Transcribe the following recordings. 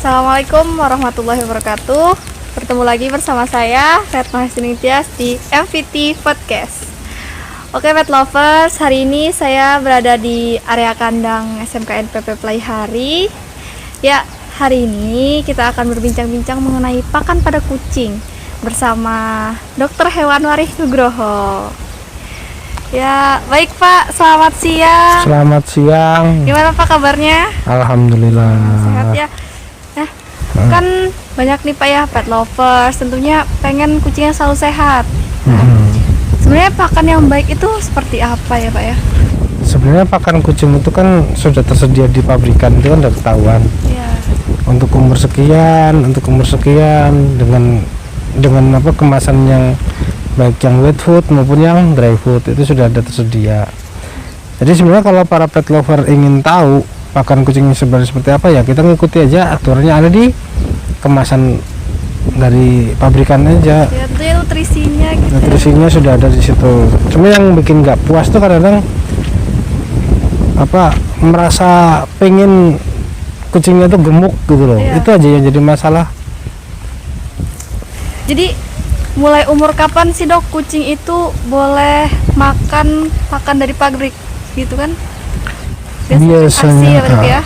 Assalamualaikum warahmatullahi wabarakatuh. Bertemu lagi bersama saya Retno Hastiningtyas di MVT Podcast. Oke Pet Lovers, hari ini saya berada di area kandang SMKN PP Playhari. Ya, hari ini kita akan berbincang-bincang mengenai pakan pada kucing bersama Dr. Hewan Warih Nugroho. Ya, baik Pak, selamat siang. Selamat siang. Gimana Pak kabarnya? Alhamdulillah. Sehat ya. Nah, kan banyak nih Pak ya pet lovers, tentunya pengen kucingnya selalu sehat. Sebenarnya pakan yang baik itu seperti apa ya Pak ya? Sebenarnya pakan kucing itu kan sudah tersedia di pabrikan, itu kan udah ketahuan. Iya. Untuk umur sekian dengan apa kemasan yang baik yang wet food maupun yang dry food itu sudah ada tersedia. Jadi sebenarnya kalau para pet lover ingin tahu pakan kucing sebenarnya seperti apa, ya kita ngikuti aja aturannya ada di kemasan dari pabrikan aja. Ya, tentunya nutrisinya gitu. Nutrisinya sudah ada di situ. Cuma yang bikin nggak puas tuh kadang-kadang merasa pengen kucingnya tuh gemuk gitu loh. Iya. Itu aja yang jadi masalah. Jadi mulai umur kapan sih Dok kucing itu boleh makan pakan dari pabrik gitu kan? Biasanya ASI ya berarti ya?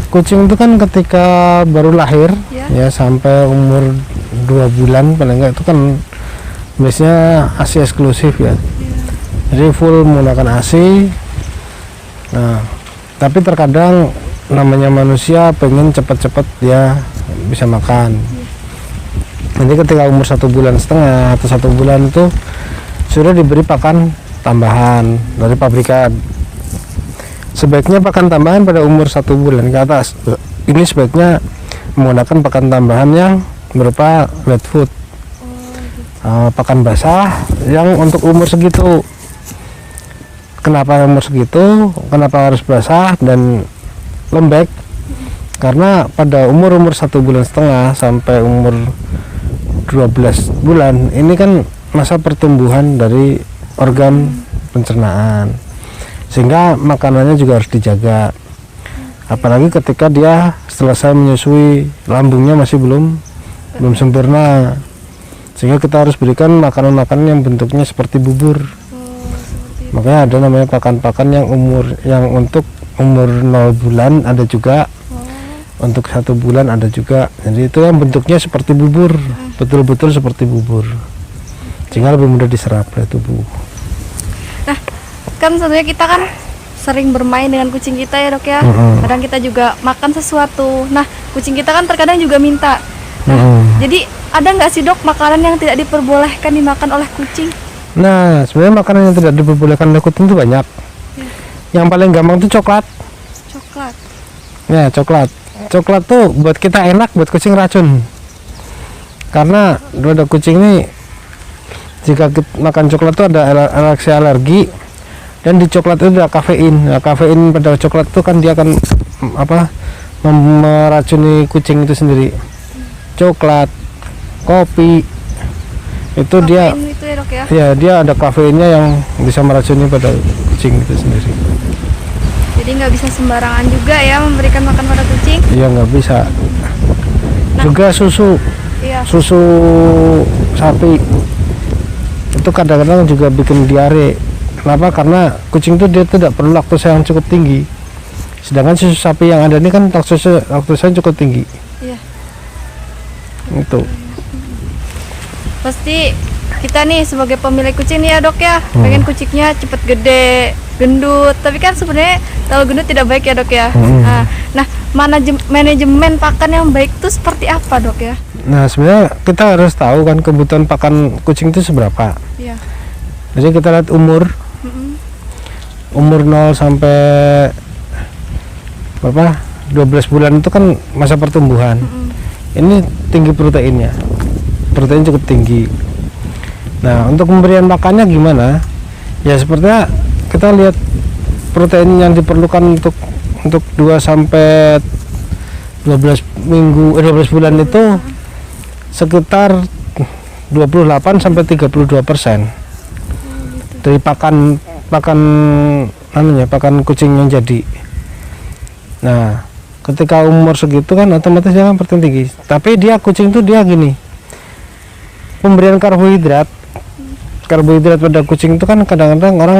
Kucing itu kan ketika baru lahir Ya. ya sampai umur 2 bulan paling enggak itu kan biasanya ASI eksklusif ya. Jadi full menggunakan ASI. Nah, tapi terkadang namanya manusia pengen cepat-cepat dia bisa makan. Nanti ketika umur 1,5 bulan atau 1 bulan itu sudah diberi pakan tambahan dari pabrikan. Sebaiknya pakan tambahan pada umur 1 bulan ke atas. Ini sebaiknya menggunakan pakan tambahan yang berupa wet food, pakan basah yang untuk umur segitu. Kenapa umur segitu? Kenapa harus basah dan lembek? Karena pada umur 1,5 bulan sampai umur 12 bulan ini kan masa pertumbuhan dari organ pencernaan, sehingga makanannya juga harus dijaga. Apalagi ketika dia selesai menyusui, lambungnya masih belum sempurna, sehingga kita harus berikan makanan-makanan yang bentuknya seperti bubur. Makanya ada namanya pakan-pakan yang untuk umur 0 bulan ada juga, untuk 1 bulan ada juga. Jadi itu yang bentuknya seperti bubur, betul-betul seperti bubur, sehingga lebih mudah diserap oleh tubuh. Nah, kan sebenarnya kita kan sering bermain dengan kucing kita ya Dok ya. Kadang kita juga makan sesuatu. Nah, kucing kita kan terkadang juga minta. Nah, jadi ada nggak sih Dok makanan yang tidak diperbolehkan dimakan oleh kucing? Nah, sebenarnya makanan yang tidak diperbolehkan oleh kucing itu banyak. Yang paling gampang itu coklat. Coklat. Ya, coklat. Coklat tuh buat kita enak, buat kucing racun. Karena dua kucing ini jika kita makan coklat itu ada reaksi alergi, dan di coklat itu ada kafein. Nah, kafein pada coklat itu kan dia akan meracuni kucing itu sendiri. Coklat, kopi itu Kafein dia itu ya Dok ya? ya dia ada kafeinnya yang bisa meracuni pada kucing itu sendiri. Jadi nggak bisa sembarangan juga ya memberikan makan pada kucing. Iya, nggak bisa. Juga susu Iya. susu sapi itu kadang-kadang juga bikin diare. Kenapa? Karena kucing itu dia tidak perlu laktosa yang cukup tinggi, sedangkan susu sapi yang ada ini kan laktosa cukup tinggi. Iya. Itu Pasti kita nih sebagai pemilik kucing nih ya Dok ya, pengen kucingnya cepet gede, gendut. Tapi kan sebenarnya kalau gendut tidak baik ya Dok ya. Nah, manajemen pakan yang baik itu seperti apa Dok ya? nah sebenarnya kita harus tahu kan kebutuhan pakan kucing itu seberapa. Iya. Jadi kita lihat umur 0 sampai 12 bulan itu kan masa pertumbuhan. Ini tinggi proteinnya, protein cukup tinggi. Nah, untuk pemberian makannya gimana? Ya sepertinya kita lihat protein yang diperlukan untuk 2 sampai 12 bulan itu sekitar 28 sampai 32% dari pakan kucing yang jadi. Nah, Ketika umur segitu kan otomatis dia kan protein tinggi. Tapi dia kucing tuh dia gini, pemberian karbohidrat pada kucing itu kan kadang-kadang orang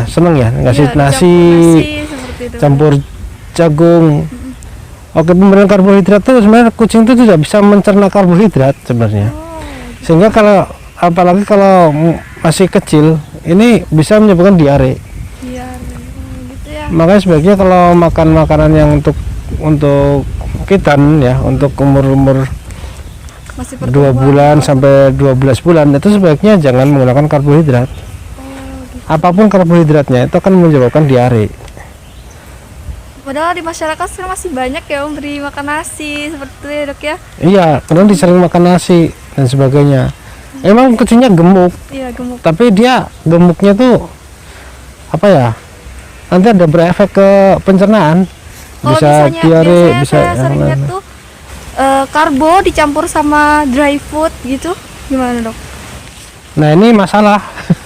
seneng ya ngasih Iya, nasi, seperti itu. campur jagung. Oke, pemberian karbohidrat tuh sebenarnya kucing itu tidak bisa mencerna karbohidrat sebenarnya. Sehingga kalau apalagi kalau masih kecil ini bisa menyebabkan diare. Iya, gitu ya. Makanya sebaiknya kalau makan makanan yang untuk kitan ya, untuk umur Masih 2 pertumbuhan. bulan sampai 12 bulan itu sebaiknya jangan menggunakan karbohidrat. Gitu. Apapun karbohidratnya itu akan menyebabkan diare. Padahal di masyarakat sekarang masih banyak ya memberi makan nasi seperti itu ya, Dok ya. Iya, karena disering makan nasi dan sebagainya. Emang kucingnya gemuk, Iya, gemuk. tapi dia gemuknya tuh apa ya? Nanti ada berefek ke pencernaan. Kalau Bisa misalnya diare, biasanya bisa saya yang sering lihat lain. tuh karbo dicampur sama dry food gitu, gimana Dok? Nah, ini masalah.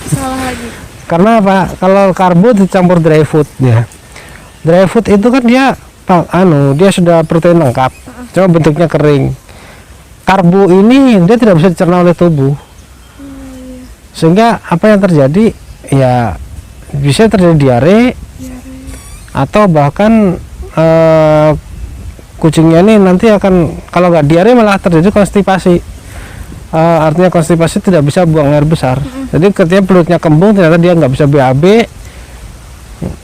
Salah lagi. Karena apa? Kalau karbo dicampur dry food ya. Dry food itu kan dia sudah protein lengkap, cuma bentuknya kering. Karbo ini dia tidak bisa dicerna oleh tubuh. Sehingga apa yang terjadi? Ya bisa terjadi diare atau bahkan kucingnya ini nanti akan, kalau nggak diare malah terjadi konstipasi. Artinya konstipasi tidak bisa buang air besar. Jadi ketika perutnya kembung ternyata dia nggak bisa BAB,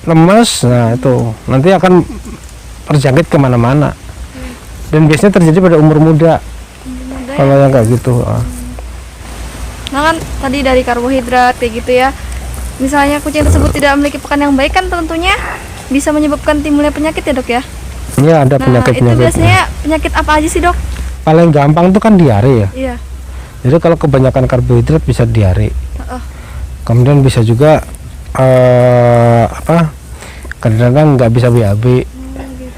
lemes, nah itu nanti akan terjangkit kemana-mana. Dan biasanya terjadi pada umur muda kalau yang kayak gitu. Nah kan tadi dari karbohidrat kayak gitu ya. Misalnya kucing tersebut tidak memiliki pakan yang baik kan tentunya bisa menyebabkan timbulnya penyakit ya Dok ya. Iya, ada Nah penyakit-penyakit. itu biasanya penyakit apa aja sih Dok? Paling gampang tuh kan diare ya. Iya. Jadi kalau kebanyakan karbohidrat bisa diare. Heeh. Kemudian bisa juga kadang-kadang nggak bisa BAB.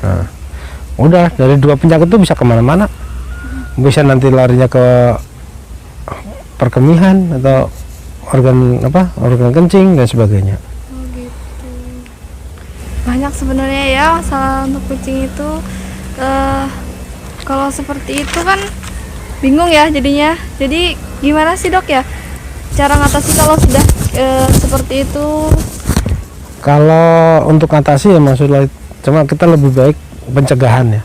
Nah, udah dari dua penyakit itu bisa kemana-mana. Bisa nanti larinya ke perkemihan atau organ kencing dan sebagainya. Oh gitu. Banyak sebenarnya ya masalah untuk kucing itu. Kalau seperti itu kan bingung ya jadinya. Jadi gimana sih Dok ya cara ngatasi kalau sudah seperti itu? Kalau untuk atasi ya maksudnya cuma kita lebih baik pencegahan ya.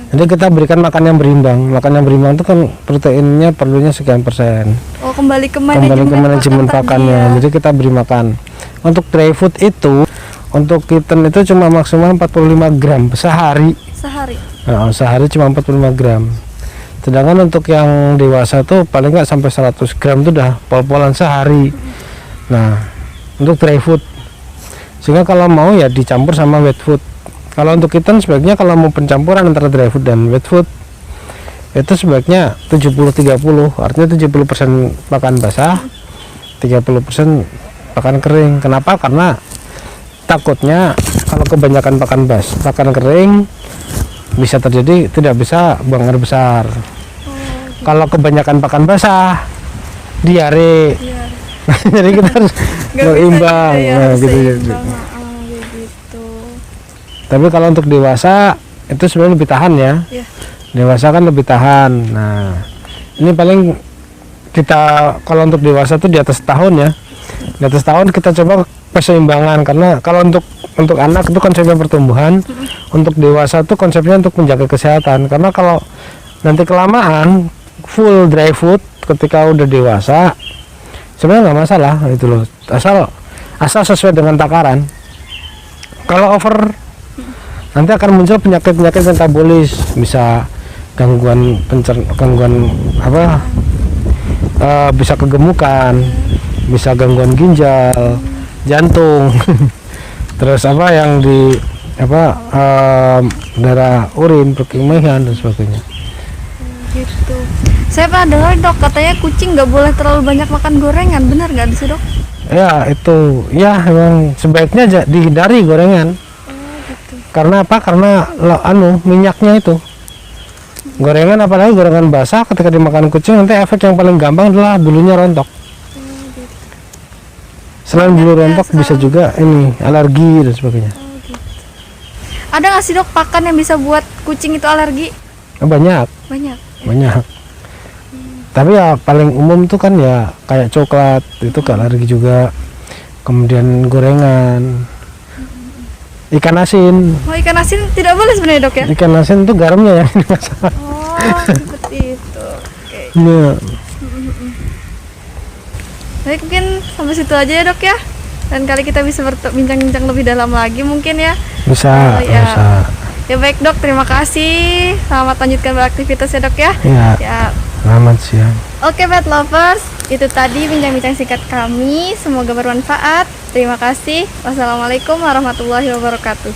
Jadi kita berikan makan yang berimbang. Makan yang berimbang itu kan proteinnya perlunya sekian persen. Oh kembali ke Kembali ke manajemen pakan tadi pakannya. ya. Jadi kita beri makan. Untuk dry food itu untuk kitten itu cuma maksimal 45 gram sehari. Sehari. Nah, sehari cuma 45 gram. Sedangkan untuk yang dewasa tuh paling nggak sampai 100 gram itu udah pol-polan sehari. Nah, untuk dry food. Sehingga kalau mau ya dicampur sama wet food. Kalau untuk kitten sebaiknya kalau mau pencampuran antara dry food dan wet food itu sebaiknya 70-30, artinya 70% pakan basah, 30% pakan kering. Kenapa? Karena takutnya kalau kebanyakan pakan kering bisa terjadi tidak bisa buang air besar. Kalau kebanyakan pakan basah diare. Iya. Jadi kita harus berimbang. Nah, gitu. gitu. Tapi kalau untuk dewasa itu sebenarnya lebih tahan ya. Iya. Dewasa kan lebih tahan. Nah, ini paling kita kalau untuk dewasa tuh di atas tahun ya. Di atas tahun kita coba keseimbangan, karena kalau untuk anak itu konsepnya pertumbuhan, untuk dewasa tuh konsepnya untuk menjaga kesehatan. Karena kalau nanti kelamaan full dry food ketika udah dewasa sebenarnya nggak masalah itu loh, asal sesuai dengan takaran. Kalau over nanti akan muncul penyakit metabolis, bisa gangguan bisa kegemukan, bisa gangguan ginjal, jantung, terus yang darah urin, perkembangan dan sebagainya. Gitu. Saya pernah dengar Dok katanya kucing nggak boleh terlalu banyak makan gorengan, benar nggak sih Dok? Ya itu ya memang sebaiknya dihindari gorengan. Gitu. Karena apa? Karena minyaknya itu. Gorengan, apalagi gorengan basah, ketika dimakan kucing nanti efek yang paling gampang adalah bulunya rontok. Selain bulu rontok bisa juga ini alergi dan sebagainya. Gitu. Ada nggak sih dok pakan yang bisa buat kucing itu alergi? Banyak. Banyak. Tapi ya paling umum tuh kan ya kayak coklat itu ke alergi juga. Kemudian gorengan, ikan asin. Oh, ikan asin tidak boleh sebenarnya dok ya? Ikan asin tuh garamnya yang ini masalah. Oh, seperti itu. Oke. Iya. Baik, mungkin sampai situ aja ya dok ya. Dan kali kita bisa bincang-bincang lebih dalam lagi mungkin ya. Bisa, Ya. bisa. Ya baik dok, terima kasih. Selamat lanjutkan beraktivitas ya dok ya. Ya, Ya. selamat siang. Oke pet lovers, itu tadi bincang-bincang singkat kami. Semoga bermanfaat. Terima kasih. Wassalamualaikum warahmatullahi wabarakatuh.